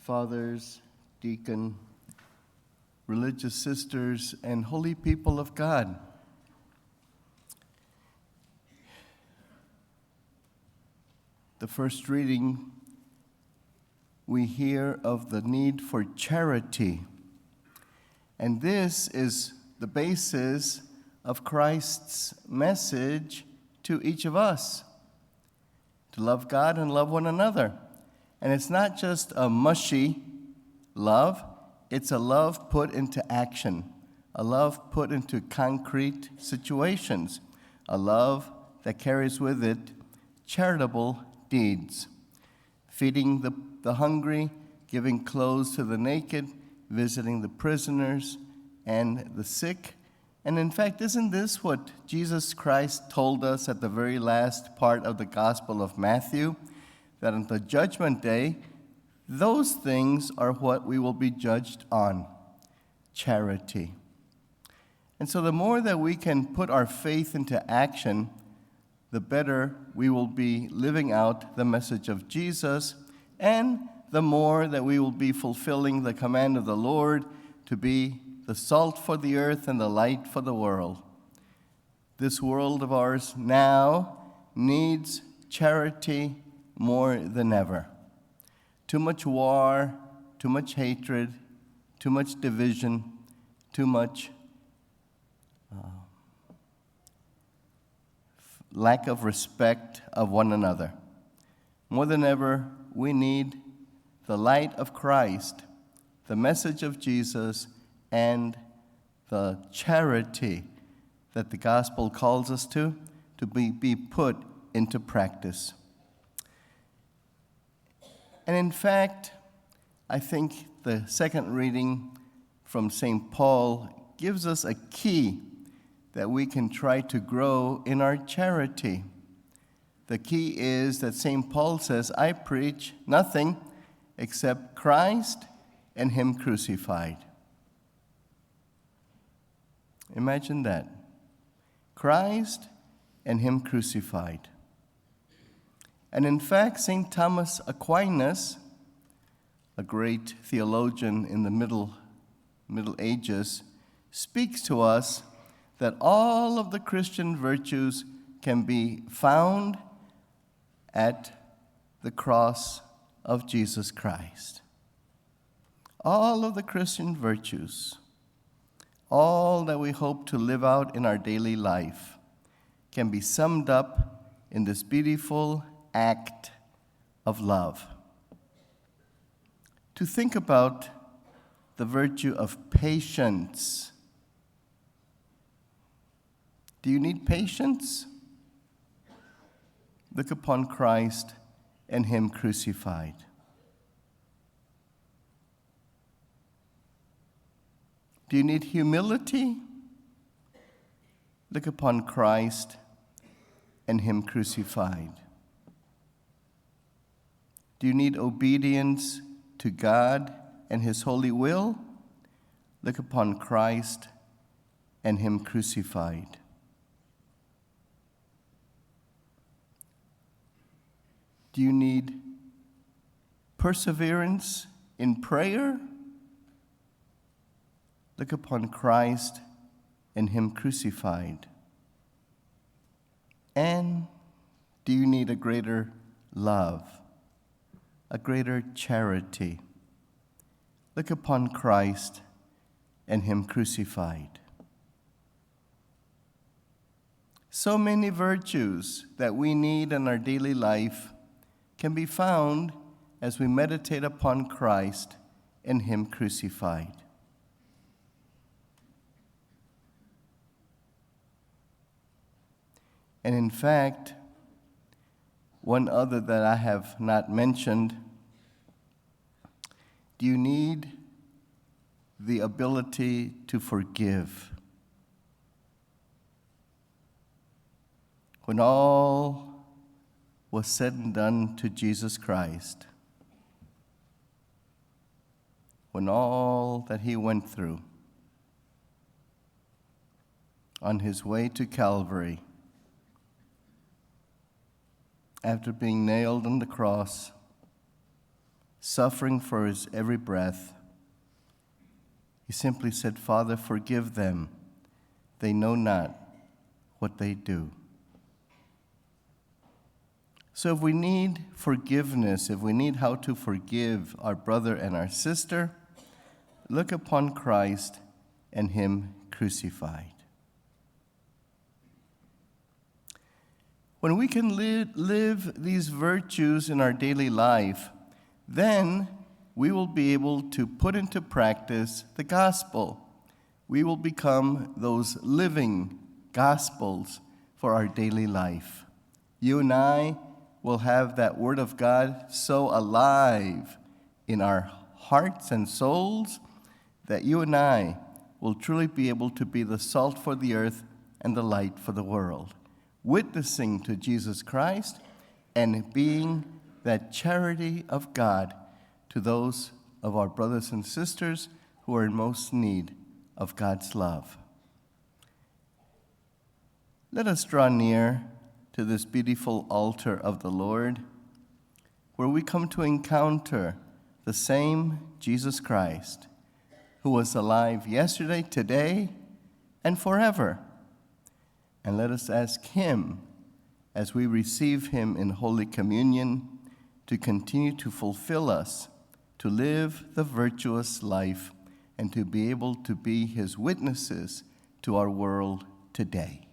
fathers, deacon, religious sisters, and holy people of God. The first reading, we hear of the need for charity. And this is the basis of Christ's message to each of us, to love God and love one another. And it's not just a mushy love, it's a love put into action, a love put into concrete situations, a love that carries with it charitable deeds, feeding the hungry, giving clothes to the naked, visiting the prisoners and the sick. And in fact, isn't this what Jesus Christ told us at the very last part of the Gospel of Matthew? That on the judgment day, those things are what we will be judged on, charity. And so the more that we can put our faith into action, the better we will be living out the message of Jesus, and the more that we will be fulfilling the command of the Lord to be the salt for the earth and the light for the world. This world of ours now needs charity more than ever. Too much war, too much hatred, too much division, too much lack of respect of one another. More than ever, we need the light of Christ, the message of Jesus, and the charity that the gospel calls us to be put into practice. And in fact, I think the second reading from St. Paul gives us a key that we can try to grow in our charity. The key is that St. Paul says, I preach nothing except Christ and Him crucified. Imagine that. Christ and Him crucified. And in fact, St. Thomas Aquinas, a great theologian in the Middle Ages, speaks to us that all of the Christian virtues can be found at the cross of Jesus Christ. All of the Christian virtues, all that we hope to live out in our daily life, can be summed up in this beautiful act of love. To think about the virtue of patience. Do you need patience? Look upon Christ and Him crucified. Do you need humility? Look upon Christ and Him crucified. Do you need obedience to God and His holy will? Look upon Christ and Him crucified. Do you need perseverance in prayer? Look upon Christ and Him crucified. And do you need a greater love, a greater charity? Look upon Christ and Him crucified. So many virtues that we need in our daily life can be found as we meditate upon Christ and Him crucified. And in fact, one other that I have not mentioned, do you need the ability to forgive? When all was said and done to Jesus Christ, when all that He went through on His way to Calvary, after being nailed on the cross, suffering for his every breath, he simply said, "Father, forgive them. They know not what they do." So if we need forgiveness, if we need how to forgive our brother and our sister, look upon Christ and him crucified. When we can live these virtues in our daily life, then we will be able to put into practice the gospel. We will become those living gospels for our daily life. You and I will have that Word of God so alive in our hearts and souls that you and I will truly be able to be the salt for the earth and the light for the world, witnessing to Jesus Christ and being that charity of God to those of our brothers and sisters who are in most need of God's love. Let us draw near to this beautiful altar of the Lord, where we come to encounter the same Jesus Christ, who was alive yesterday, today, and forever. And let us ask him, as we receive him in Holy Communion, to continue to fulfill us, to live the virtuous life, and to be able to be his witnesses to our world today.